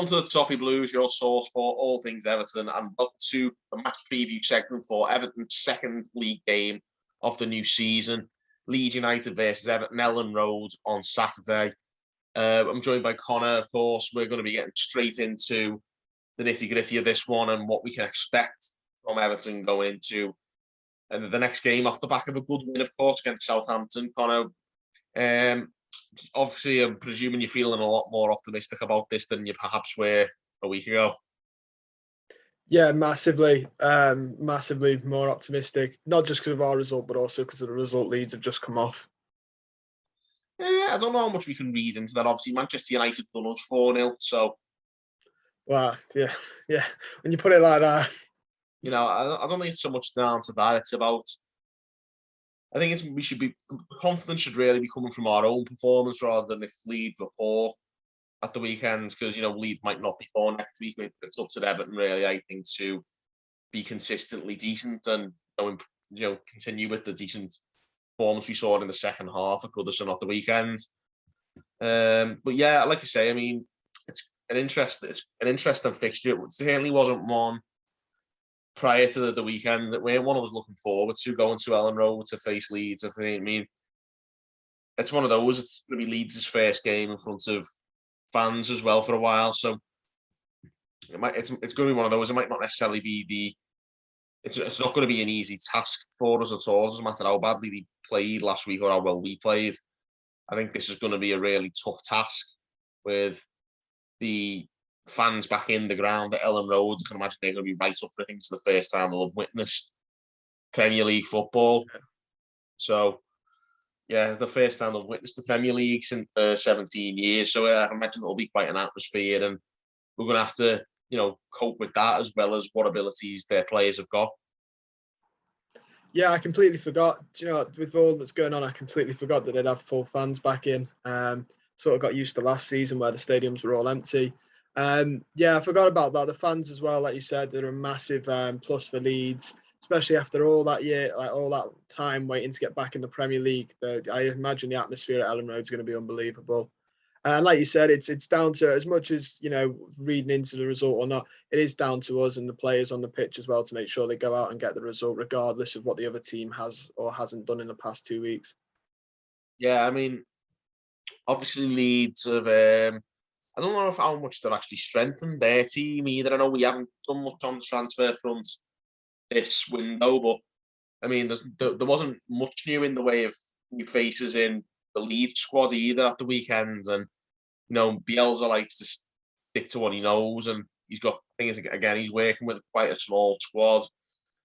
Welcome to the Toffee Blues, your source for all things Everton, and welcome to the match preview segment for Everton's second league game of the new season. Leeds United versus Everton, Elland Road on Saturday. I'm joined by Connor, of course. We're going to be getting straight into the nitty-gritty of this one and what we can expect from Everton going into the next game off the back of a good win, of course, against Southampton. Connor, obviously, I'm presuming you're feeling a lot more optimistic about this than you perhaps were a week ago. Yeah, massively more optimistic. Not just because of our result, but also because of the result Leeds have just come off. Yeah, I don't know how much we can read into that. Obviously, Manchester United done us 4-0, so... Wow, yeah. When you put it like that. You know, I don't think it's so much down to that. It's about... I think confidence should really be coming from our own performance rather than if Leeds were poor at the weekend, because, you know, Leeds might not be poor next week. It's up to Everton, really, I think, to be consistently decent and, continue with the decent performance we saw in the second half at Goodison at the weekend. But yeah, like I say, I mean, it's an interesting fixture. It certainly wasn't one prior to the weekend that one I was looking forward to, going to Elland Road to face Leeds. I mean, it's one of those. It's going to be Leeds' first game in front of fans as well for a while, so it's going to be one of those. It might not necessarily be it's not going to be an easy task for us at all. It doesn't matter how badly they played last week or how well we played. I think this is going to be a really tough task with the fans back in the ground at Elland Road. I can imagine they're going to be right up for things for the first time they'll have witnessed Premier League football. So, yeah, the first time they've witnessed the Premier League since 17 years. So I can imagine it'll be quite an atmosphere, and we're going to have to, cope with that as well as what abilities their players have got. Yeah, I completely forgot. With all that's going on, I completely forgot that they'd have full fans back in. Sort of got used to last season where the stadiums were all empty. I forgot about that. The fans as well, like you said, they're a massive plus for Leeds, especially after all that year, like all that time waiting to get back in the Premier League. I imagine the atmosphere at Elland Road is going to be unbelievable. And like you said, it's down to, as much as, reading into the result or not, it is down to us and the players on the pitch as well to make sure they go out and get the result, regardless of what the other team has or hasn't done in the past 2 weeks. Yeah, I mean, obviously Leeds have... I don't know how much they've actually strengthened their team either. I know we haven't done much on the transfer front this window, but I mean, there wasn't much new in the way of new faces in the Leeds squad either at the weekend. And, Bielsa likes to stick to what he knows, and he's working with quite a small squad.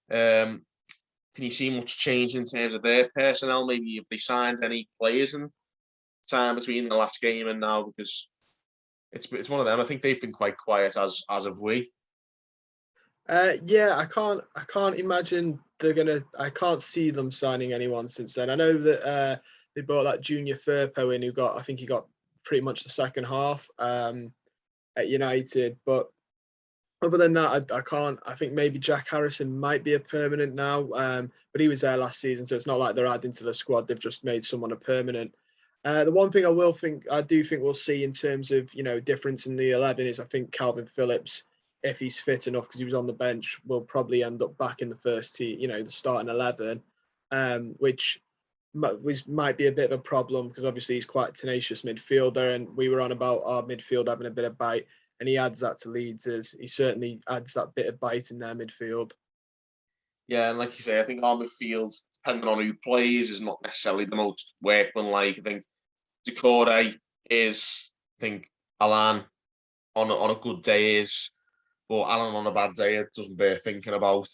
Can you see much change in terms of their personnel? Maybe if they signed any players in time between the last game and now, because it's one of them. I think they've been quite quiet as of we. I can't imagine they're gonna. I can't see them signing anyone since then. I know that they brought that Junior Firpo in, I think he got pretty much the second half at United. But other than that, I can't. I think maybe Jack Harrison might be a permanent now, but he was there last season, so it's not like they're adding to the squad. They've just made someone a permanent. The one thing I do think we'll see in terms of difference in the 11 is I think Calvin Phillips, if he's fit enough, because he was on the bench, will probably end up back in the first team, the starting 11, which might be a bit of a problem because obviously he's quite a tenacious midfielder, and we were on about our midfield having a bit of bite, and he adds that to Leeds. He certainly adds that bit of bite in their midfield. Yeah, and like you say, I think our midfield, depending on who plays, is not necessarily the most workmanlike. I think Decore is, I think Alan on a good day is, but Alan on a bad day, it doesn't bear thinking about.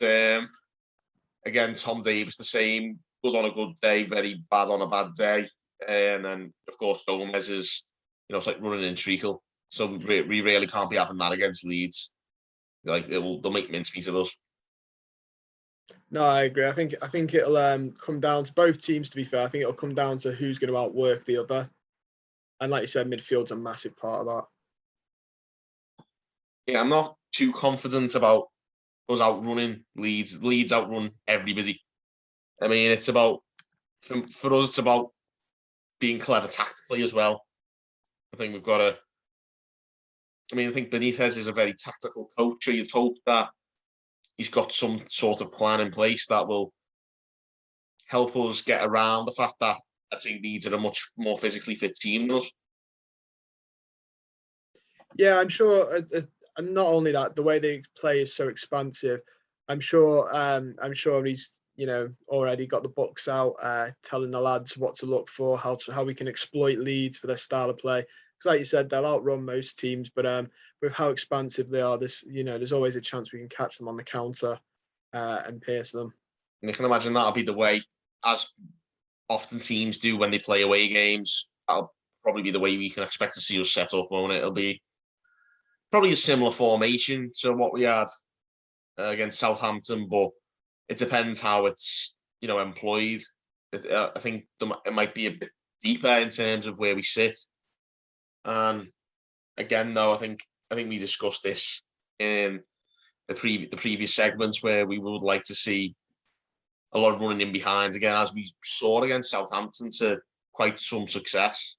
Again, Tom Davis the same, goes on a good day, very bad on a bad day. And then, of course, Gomez is, it's like running in treacle. So we really can't be having that against Leeds. Like, they'll make mincemeat of us. No, I agree. I think it'll come down to both teams, to be fair. I think it'll come down to who's going to outwork the other. And like you said, midfield's a massive part of that. Yeah, I'm not too confident about us outrunning Leeds. Leeds outrun everybody. I mean, it's about, for us, it's about being clever tactically as well. I think we've got to I mean, I think Benitez is a very tactical coach, so you'd hope that he's got some sort of plan in place that will help us get around the fact that I think Leeds are a much more physically fit team than us. Yeah, I'm sure. And not only that, the way they play is so expansive. I'm sure. I'm sure he's already got the books out, telling the lads what to look for, how we can exploit Leeds for their style of play. Because, like you said, they'll outrun most teams, but with how expansive they are, there's always a chance we can catch them on the counter and pierce them. And you can imagine that'll be the way, as often teams do when they play away games. That'll probably be the way we can expect to see us set up, won't it? It'll be probably a similar formation to what we had against Southampton, but it depends how it's employed. I think it might be a bit deeper in terms of where we sit. And again, though, I think we discussed this in the previous segments where we would like to see a lot of running in behind again, as we saw against Southampton to quite some success.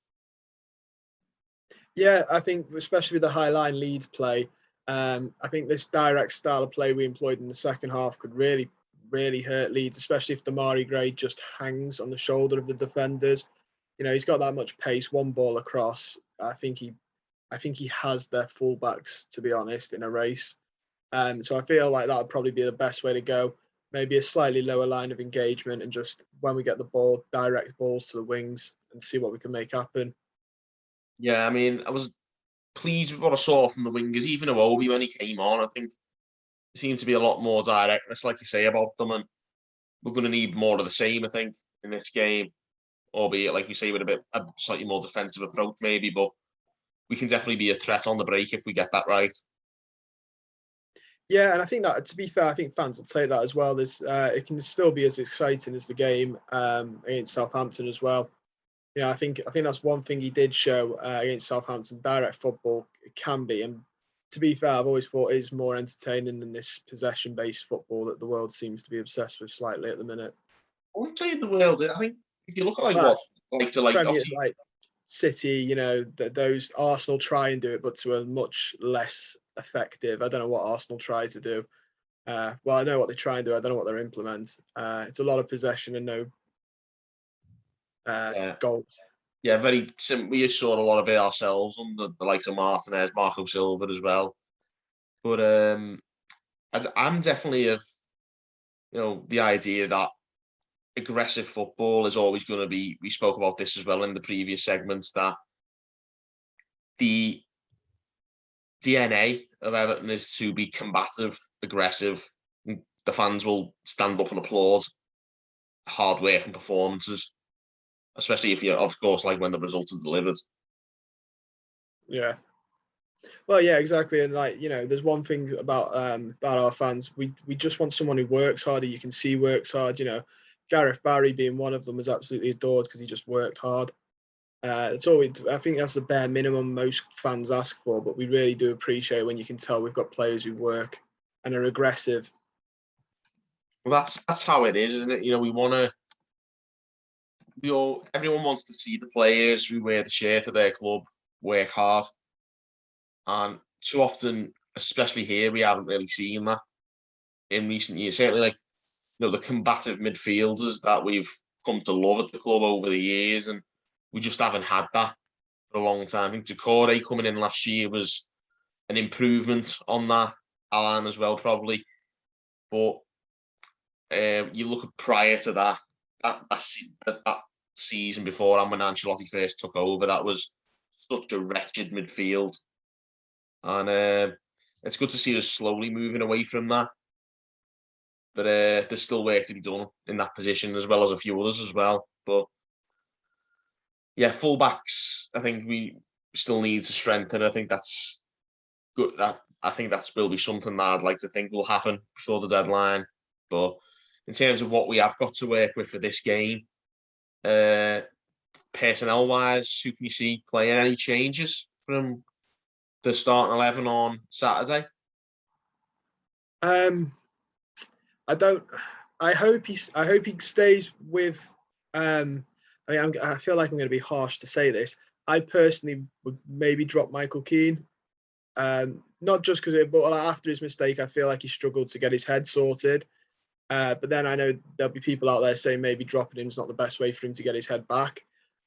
Yeah, I think especially with the high line Leeds play, I think this direct style of play we employed in the second half could really, really hurt Leeds, especially if Damari Gray just hangs on the shoulder of the defenders. He's got that much pace, one ball across. I think he has their fullbacks, to be honest, in a race. So I feel like that would probably be the best way to go. Maybe a slightly lower line of engagement, and just when we get the ball, direct balls to the wings and see what we can make happen. Yeah, I mean, I was pleased with what I saw from the wingers, even Iwobi when he came on. I think there seemed to be a lot more directness, like you say, about them, and we're going to need more of the same, I think, in this game, albeit, like we say, with a slightly more defensive approach, maybe, but we can definitely be a threat on the break if we get that right. Yeah, and I think that, to be fair, I think fans will take that as well. It can still be as exciting as the game against Southampton as well. I think that's one thing he did show against Southampton. Direct football, it can be, and to be fair, I've always thought it is more entertaining than this possession-based football that the world seems to be obsessed with slightly at the minute. I wouldn't say the world. I think if you look at Well, Premier, obviously, like City, those Arsenal try and do it, but to a much less effective. I don't know what Arsenal try to do. Well, I know what they try and do. I don't know what they implement. It's a lot of possession and no yeah, goals. yeah, very simple. We saw a lot of it ourselves on the likes of Martinez, Marco Silva as well. But I'm definitely of the idea that aggressive football is always going to be. We spoke about this as well in the previous segments, that the DNA of Everton is to be combative, aggressive. The fans will stand up and applaud hard work and performances, especially if you're, of course, like when the results are delivered. Yeah. Well, yeah, exactly. And there's one thing about our fans. We just want someone who works hard, who you can see works hard. Gareth Barry being one of them is absolutely adored because he just worked hard. It's always, I think that's the bare minimum most fans ask for, but we really do appreciate when you can tell we've got players who work and are aggressive. Well, that's how it is, isn't it? We want to. Everyone wants to see the players who wear the shirt of their club work hard, and too often, especially here, we haven't really seen that in recent years. Certainly, like the combative midfielders that we've come to love at the club over the years, and we just haven't had that for a long time. I think Decore coming in last year was an improvement on that. Alan as well, probably, but you look at prior to that season before, and when Ancelotti first took over, that was such a wretched midfield, and it's good to see us slowly moving away from that. But there's still work to be done in that position, as well as a few others as well. But yeah, fullbacks, I think we still need to strengthen. I think that's good. I think that will be something that I'd like to think will happen before the deadline. But in terms of what we have got to work with for this game, personnel-wise, who can you see playing? Any changes from the starting 11 on Saturday? I don't. I hope he stays with. I mean, I feel like I'm going to be harsh to say this. I personally would maybe drop Michael Keane. Not just because, but like after his mistake, I feel like he struggled to get his head sorted. But then I know there'll be people out there saying maybe dropping him is not the best way for him to get his head back.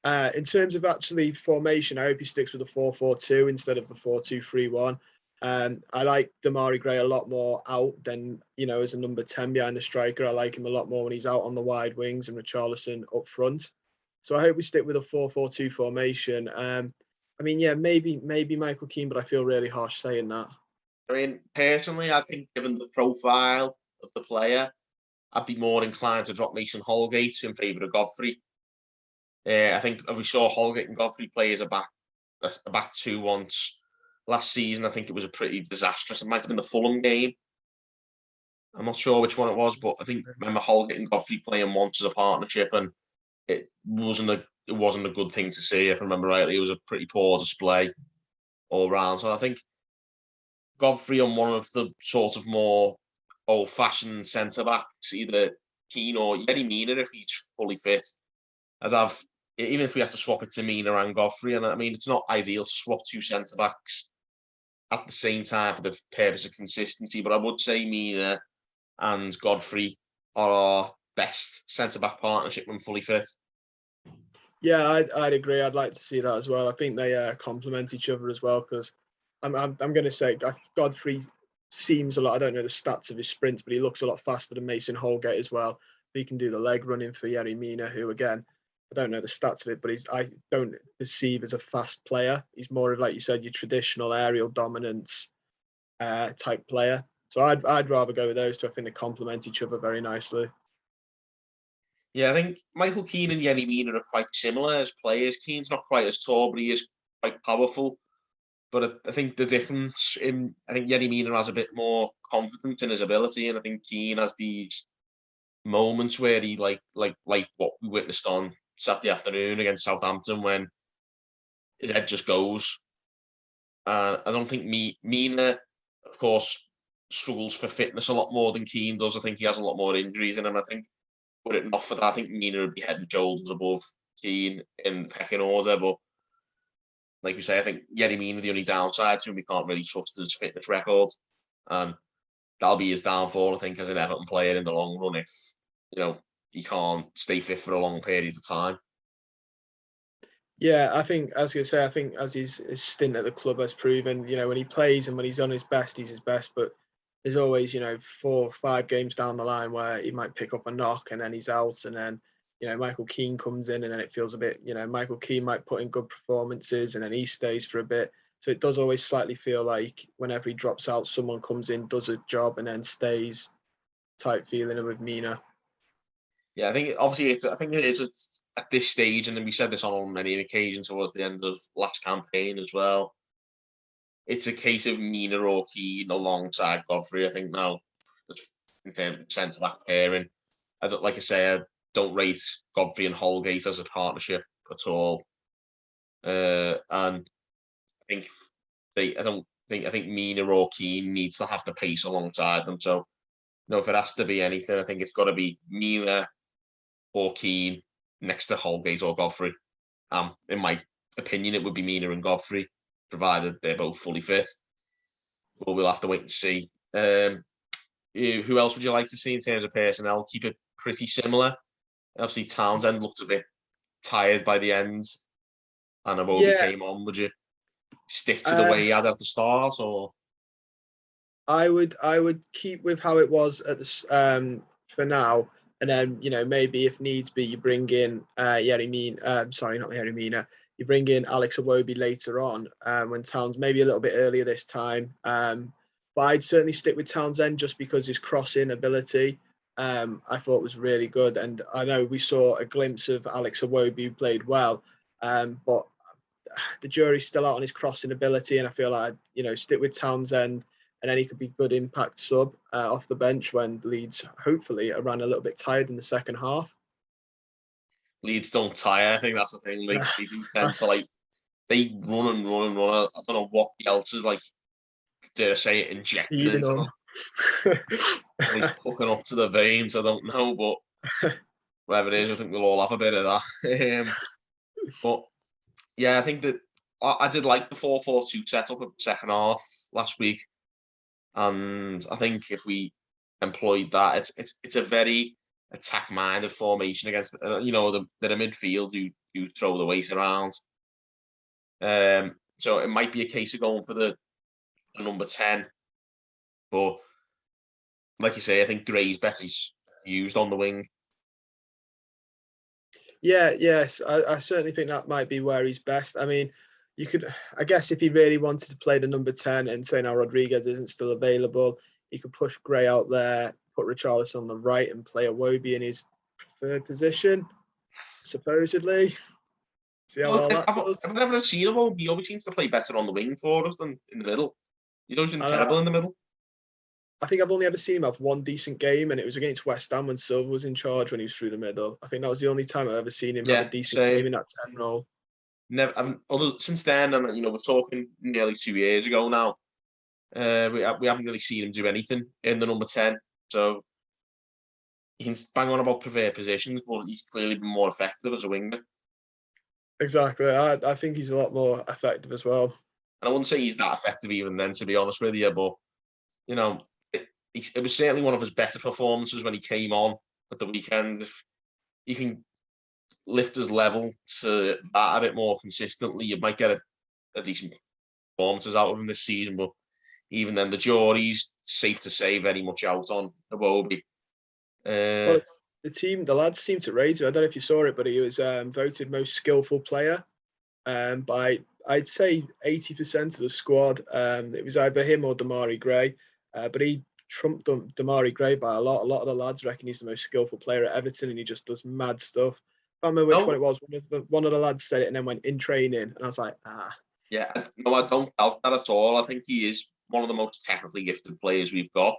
In terms of actually formation, I hope he sticks with the 4-4-2 instead of the 4-2-3-1. I like Damari Gray a lot more out than, as a number 10 behind the striker. I like him a lot more when he's out on the wide wings and Richarlison up front. So I hope we stick with a 4-4-2 formation. Maybe Michael Keane, but I feel really harsh saying that. I mean, personally, I think given the profile of the player, I'd be more inclined to drop Mason Holgate in favour of Godfrey. I think we saw Holgate and Godfrey play as a back two once last season. I think it was a pretty disastrous. It might have been the Fulham game. I'm not sure which one it was, but I think I remember Holgate and Godfrey playing once as a partnership, and it wasn't a good thing to see. If I remember rightly, it was a pretty poor display all round. So I think Godfrey on one of the sort of more old-fashioned centre backs, either Keane or Yerry Mina if he's fully fit. I'd have, even if we had to swap it to Mina and Godfrey, and I mean it's not ideal to swap two centre backs at the same time for the purpose of consistency, but I would say Mina and Godfrey are our best centre back partnership when fully fit. Yeah, I'd agree. I'd like to see that as well. I think they complement each other as well, because I'm going to say Godfrey seems a lot. I don't know the stats of his sprints, but he looks a lot faster than Mason Holgate as well. He can do the leg running for Yerry Mina, who again, I don't know the stats of it, but I don't perceive as a fast player. He's more of, like you said, your traditional aerial dominance type player. So I'd rather go with those two. I think they complement each other very nicely. Yeah, I think Michael Keane and Yerry Mina are quite similar as players. Keane's not quite as tall, but he is quite powerful. But I think the difference I think Yerry Mina has a bit more confidence in his ability, and I think Keane has these moments where he like what we witnessed on Saturday afternoon against Southampton when his head just goes. I don't think Mina, of course, struggles for fitness a lot more than Keane does. I think he has a lot more injuries in him. I think were it not for that, I think Mina would be head and shoulders above Keane in the pecking order. But like we say, I think Yerry Mina, the only downside to him, we can't really trust his fitness record. And that'll be his downfall, I think, as an Everton player in the long run if, he can't stay fit for a long period of time. Yeah, I think, as you say, as his stint at the club has proven, when he plays and when he's on his best, he's his best. But there's always, 4 or 5 games down the line where he might pick up a knock and then he's out. And then, Michael Keane comes in and then it feels a bit, Michael Keane might put in good performances and then he stays for a bit. So it does always slightly feel like whenever he drops out, someone comes in, does a job and then stays type feeling with Mina. Yeah, I think obviously it is at this stage, and then we said this on many occasions towards the end of last campaign as well. It's a case of Mina or Keane alongside Godfrey. I think now, in terms of centre back pairing, I don't rate Godfrey and Holgate as a partnership at all. And I think Mina or Keane needs to have the pace alongside them. So, if it has to be anything, I think it's got to be Mina or Keane next to Holgate or Godfrey. In my opinion, it would be Mina and Godfrey, provided they're both fully fit. But we'll have to wait and see. Who else would you like to see in terms of personnel? Keep it pretty similar. Obviously, Townsend looked a bit tired by the end, and Iwobi came on. Would you stick to the way he had at the start, or? I would keep with how it was at the for now, and then maybe if needs be, you bring in Yerry Mina. Sorry, not Yerry Mina. You bring in Alex Iwobi later on when Towns maybe a little bit earlier this time. But I'd certainly stick with Townsend just because his crossing ability I thought was really good, and I know we saw a glimpse of Alex Iwobi who played well, but the jury's still out on his crossing ability, and I feel like stick with Townsend. And then he could be good impact sub off the bench when Leeds hopefully ran a little bit tired in the second half. Leeds don't tire. I think that's the thing. They do tend to they run and run and run. I don't know what else is dare I say it, injected into them. Hooking up to the veins. I don't know, but whatever it is, I think we'll all have a bit of that. But yeah, I think that I did like the 4-4-2 setup of the second half last week, and I think if we employed that, it's a very attack-minded formation against the midfield who throw the weight around. So it might be a case of going for the number 10, but like you say, I think Gray's better used on the wing. Yeah, yes, I certainly think that might be where he's best. I mean, I guess if he really wanted to play the number 10 and say now Rodriguez isn't still available, he could push Gray out there, put Richarlison on the right and play Iwobi in his preferred position, supposedly. See how well that does. I've never seen him. He always seems to play better on the wing for us than in the middle. He's always been terrible in the middle. I think I've only ever seen him have one decent game, and it was against West Ham when Silva was in charge when he was through the middle. I think that was the only time I've ever seen him have a decent game in that 10 role. Never, since then, and we're talking nearly 2 years ago now. We haven't really seen him do anything in the number 10. So you can bang on about preferred positions, but he's clearly been more effective as a winger. Exactly. I think he's a lot more effective as well. And I wouldn't say he's that effective even then, to be honest with you. But it was certainly one of his better performances when he came on at the weekend. If he can lift his level to that a bit more consistently, you might get a decent performances out of him this season. But even then, the jury's safe to say very much out on Iwobi. Well, it's the lads seem to rate him. I don't know if you saw it, but he was voted most skillful player by, I'd say, 80% of the squad. It was either him or Demarai Gray, but he trumped Demarai Gray by a lot. A lot of the lads reckon he's the most skillful player at Everton, and he just does mad stuff. I can't remember which one it was. One of the lads said it and then went in training, and I was like, Yeah, no, I don't doubt that at all. I think he is one of the most technically gifted players we've got,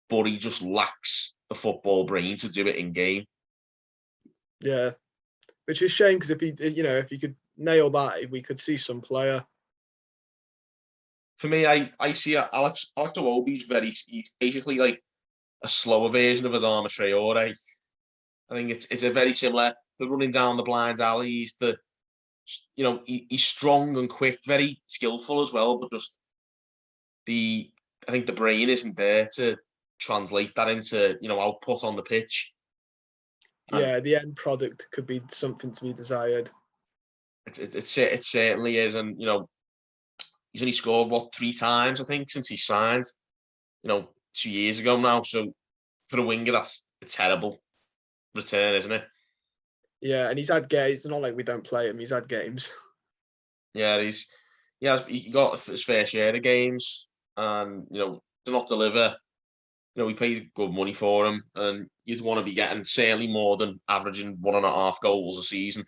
but he just lacks the football brain to do it in game. Yeah, which is a shame because if he could nail that, we could see some player. For me, I see Alex Iwobi's he's basically like a slower version of his Adama Traore. I think it's a very similar. The running down the blind alleys, he's strong and quick, very skillful as well, but just I think the brain isn't there to translate that into output on the pitch. Yeah, the end product could be something to be desired. It certainly is, and he's only scored 3 times I think since he signed, 2 years ago now. So for a winger, that's a terrible return, isn't it? Yeah, and he's had games. It's not like we don't play him. He's had games. Yeah, he got his fair share of games, and to not deliver, we paid good money for him, and you'd want to be getting certainly more than averaging 1.5 goals a season.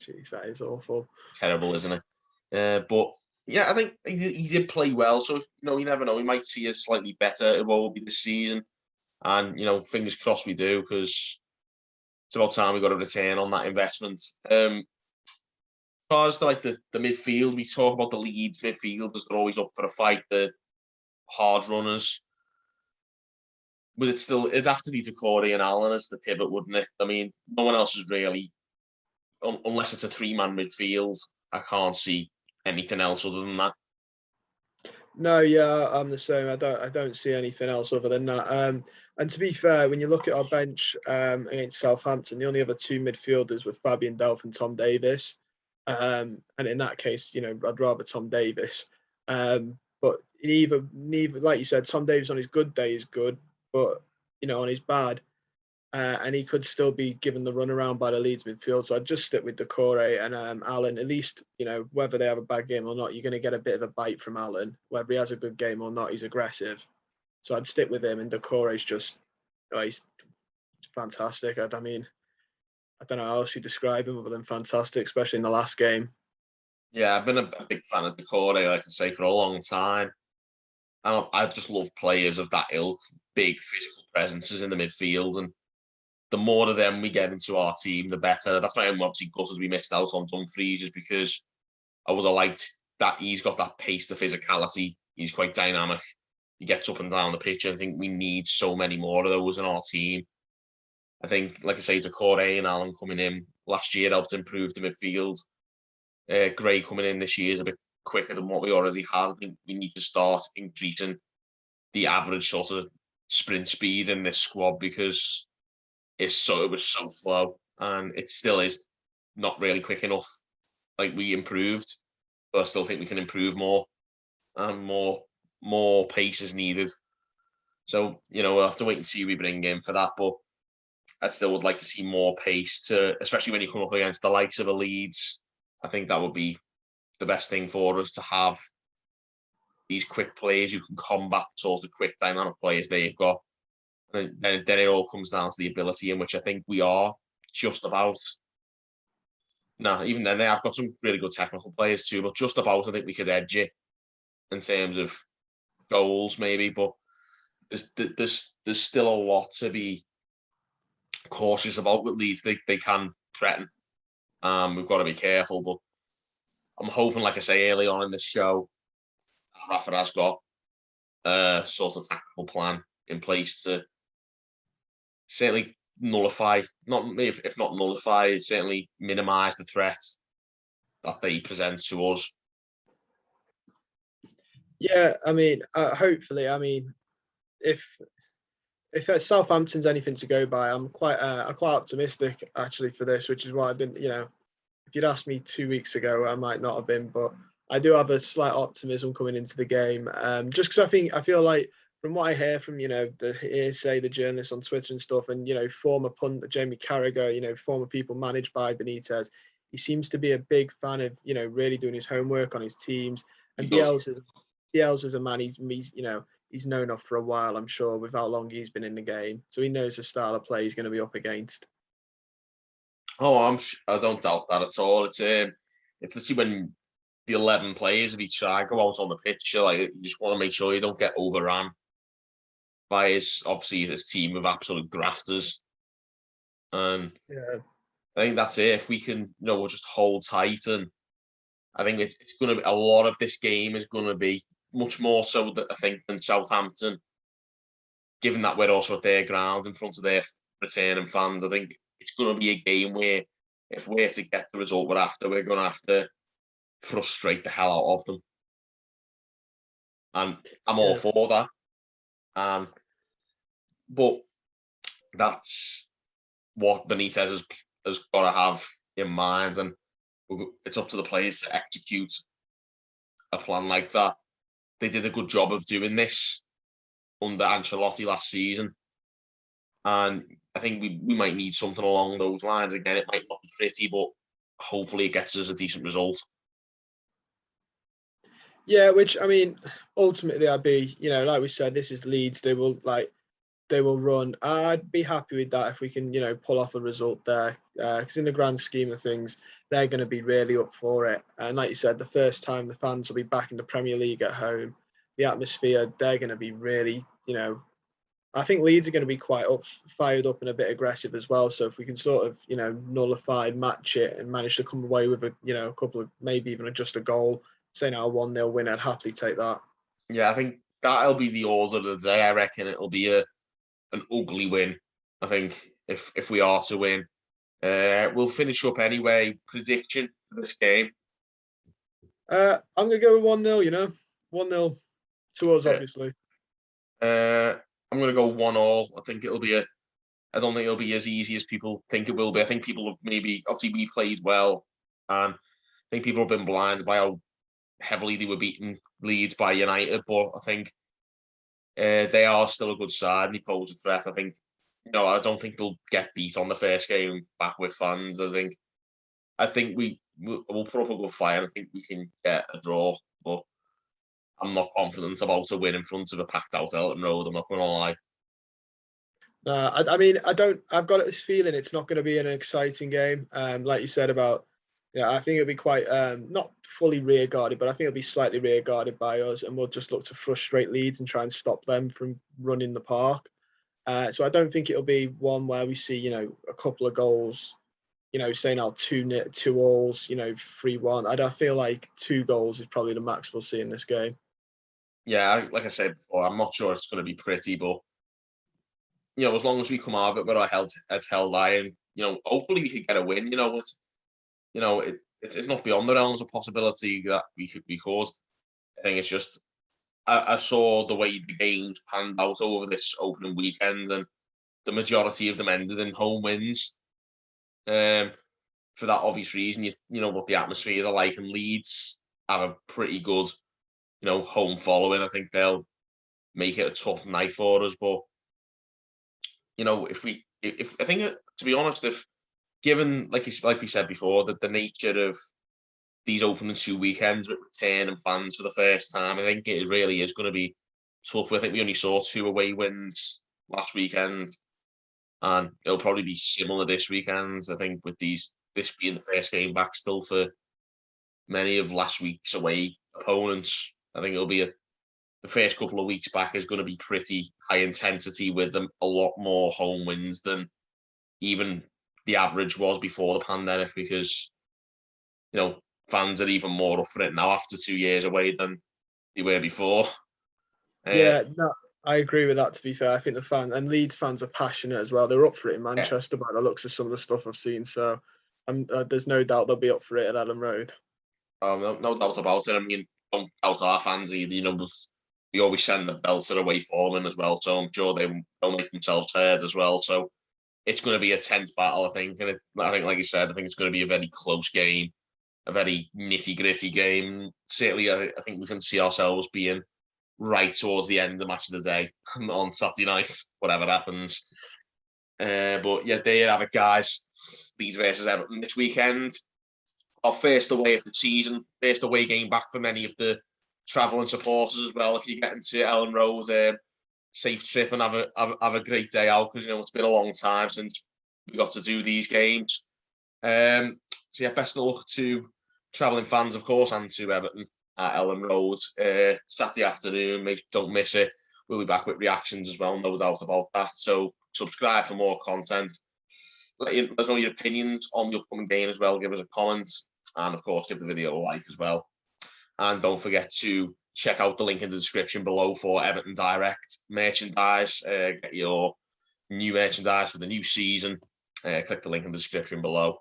Jeez, that is awful. Terrible, isn't it? But yeah, I think he did play well. So you never know. We might see a slightly better Iwobi this season, and fingers crossed we do, because it's about time we got a return on that investment. As far as the midfield, we talk about the Leeds midfielders. They're always up for a fight. The hard runners. It'd have to be Doucouré and Allen as the pivot, wouldn't it? I mean, no one else is really, unless it's a 3-man midfield. I can't see anything else other than that. No, yeah, I'm the same. I don't see anything else other than that. And to be fair, when you look at our bench against Southampton, the only other 2 midfielders were Fabian Delph and Tom Davis. And in that case, I'd rather Tom Davis. But neither, like you said, Tom Davis on his good day is good, but on his bad, and he could still be given the runaround by the Leeds midfield. So I'd just stick with Doucouré and Allen. At least, whether they have a bad game or not, you're going to get a bit of a bite from Allen. Whether he has a good game or not, he's aggressive. So I'd stick with him. And Doucouré's he's fantastic. I mean, I don't know how else you describe him other than fantastic, especially in the last game. Yeah, I've been a big fan of Doucouré, like I say, for a long time. And I just love players of that ilk, big physical presences in the midfield. And the more of them we get into our team, the better. That's why I'm obviously gutted we missed out on Dumfries, just because I would have liked that. He's got that pace, the physicality. He's quite dynamic. He gets up and down the pitch. I think we need so many more of those in our team. I think, like I say, Doucouré and Allen coming in last year helped improve the midfield. Gray coming in this year is a bit quicker than what we already had. I think we need to start increasing the average sort of sprint speed in this squad because it was so slow, and it still is not really quick enough. Like, we improved, but I still think we can improve more, and more pace is needed. So, we'll have to wait and see who we bring in for that. But I still would like to see more pace, especially when you come up against the likes of a Leeds. I think that would be the best thing for us, to have these quick players who can combat sort of quick dynamic players they've got. And then it all comes down to the ability, in which I think we are just about. No, even then, they have got some really good technical players too, but just about, I think we could edge it in terms of goals, maybe. But there's still a lot to be cautious about with Leeds. They can threaten. We've got to be careful, but I'm hoping, like I say early on in the show, Rafa has got a sort of tactical plan in place to certainly nullify, if not nullify, certainly minimise the threat that they present to us. Yeah, I mean, hopefully, I mean, if Southampton's anything to go by, I'm quite optimistic actually for this, which is why I didn't, if you'd asked me 2 weeks ago, I might not have been, but I do have a slight optimism coming into the game. Just because I feel like, from what I hear from, the hearsay, the journalists on Twitter and stuff, and, former pundit Jamie Carragher, former people managed by Benitez, he seems to be a big fan of, really doing his homework on his teams. And Bielsa's a man, he's known of for a while, I'm sure, with how long he's been in the game. So he knows the style of play he's going to be up against. Oh, I don't doubt that at all. It's to see when the 11 players of each side go out on the pitch, you just want to make sure you don't get overrun by his team of absolute grafters. And Yeah. I think that's it. If we can, we'll just hold tight, and I think it's going to be, a lot of this game is going to be much more so that I think than Southampton, given that we're also at their ground in front of their returning fans. I think it's going to be a game where, if we're to get the result we're after, we're going to have to frustrate the hell out of them. And I'm all for that. But that's what Benitez has got to have in mind, and it's up to the players to execute a plan like that. They did a good job of doing this under Ancelotti last season, and I think we might need something along those lines again. It might not be pretty, but hopefully it gets us a decent result. Yeah, which, I mean, ultimately I'd be, like we said, this is Leeds. They will run. I'd be happy with that if we can, pull off a result there. Because in the grand scheme of things, they're going to be really up for it. And like you said, the first time the fans will be back in the Premier League at home, the atmosphere, they're going to be really, I think Leeds are going to be quite fired up and a bit aggressive as well. So if we can sort of, nullify, match it, and manage to come away with a couple of, maybe even just a goal, say now a 1-0 win, I'd happily take that. Yeah, I think that'll be the order of the day. I reckon it'll be an ugly win. I think if we are to win, we'll finish up anyway. Prediction for this game? I'm going to go with 1-0, 1-0 to us, obviously. I'm going to go 1-1. I think it'll be I don't think it'll be as easy as people think it will be. I think people have obviously we played well, and I think people have been blinded by how heavily they were beating Leeds by United, but I think they are still a good side and they pose a threat. I think, I don't think they'll get beat on the first game back with fans. I think we'll put up a good fight, and I think we can get a draw, but I'm not confident about a win in front of a packed out Elland Road. I'm not going to lie. I mean, I've got this feeling it's not going to be an exciting game. Like you said about, I think it'll be quite, not fully rear guarded, but I think it'll be slightly rear guarded by us, and we'll just look to frustrate Leeds and try and stop them from running the park. So I don't think it'll be one where we see, a couple of goals, say now 2-2-alls, 3-1. I feel like 2 goals is probably the max we'll see in this game. Yeah, like I said before, I'm not sure it's going to be pretty, but as long as we come out of it with our heads held high, and hopefully we can get a win. it's not beyond the realms of possibility that we could. I think it's just I saw the way the games panned out over this opening weekend, and the majority of them ended in home wins. For that obvious reason, you know what the atmospheres are like, and Leeds have a pretty good, home following. I think they'll make it a tough night for us, but if I think, to be honest, if given like we said before, that the nature of these opening 2 weekends with returning fans for the first time, I think it really is going to be tough. I think we only saw 2 away wins last weekend, and it'll probably be similar this weekend. I think with this being the first game back still for many of last week's away opponents, I think it'll be the first couple of weeks back is going to be pretty high intensity with them, a lot more home wins than even the average was before the pandemic, because fans are even more up for it now after 2 years away than they were before. Yeah, no, I agree with that. To be fair, I think Leeds fans are passionate as well. They're up for it in Manchester by the looks of some of the stuff I've seen. So there's no doubt they'll be up for it at Elland Road. No doubt about it. I mean, don't doubt our fans either. We always send the belter away for them as well, so I'm sure they'll make themselves heard as well. So it's going to be a tense battle, I think. And I think, like you said, I think it's going to be a very close game, a very nitty-gritty game. Certainly, I think we can see ourselves being right towards the end of the match of the day on Saturday night, whatever happens. But yeah, there you have it, guys. Leeds versus Everton this weekend. Our first away of the season, first away game back for many of the travelling supporters as well. If you get into Elland Road, safe trip and have a great day out, because it's been a long time since we got to do these games. So yeah, best of luck to travelling fans, of course, and to Everton at Elland Road Saturday afternoon. Don't miss it. We'll be back with reactions as well, no doubt about that. So subscribe for more content. Let us know your opinions on the upcoming game as well. Give us a comment, and of course, give the video a like as well. And don't forget to check out the link in the description below for Everton Direct merchandise. Get your new merchandise for the new season. Click the link in the description below.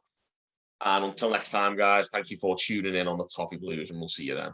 And until next time, guys, thank you for tuning in on the Toffee Blues, and we'll see you then.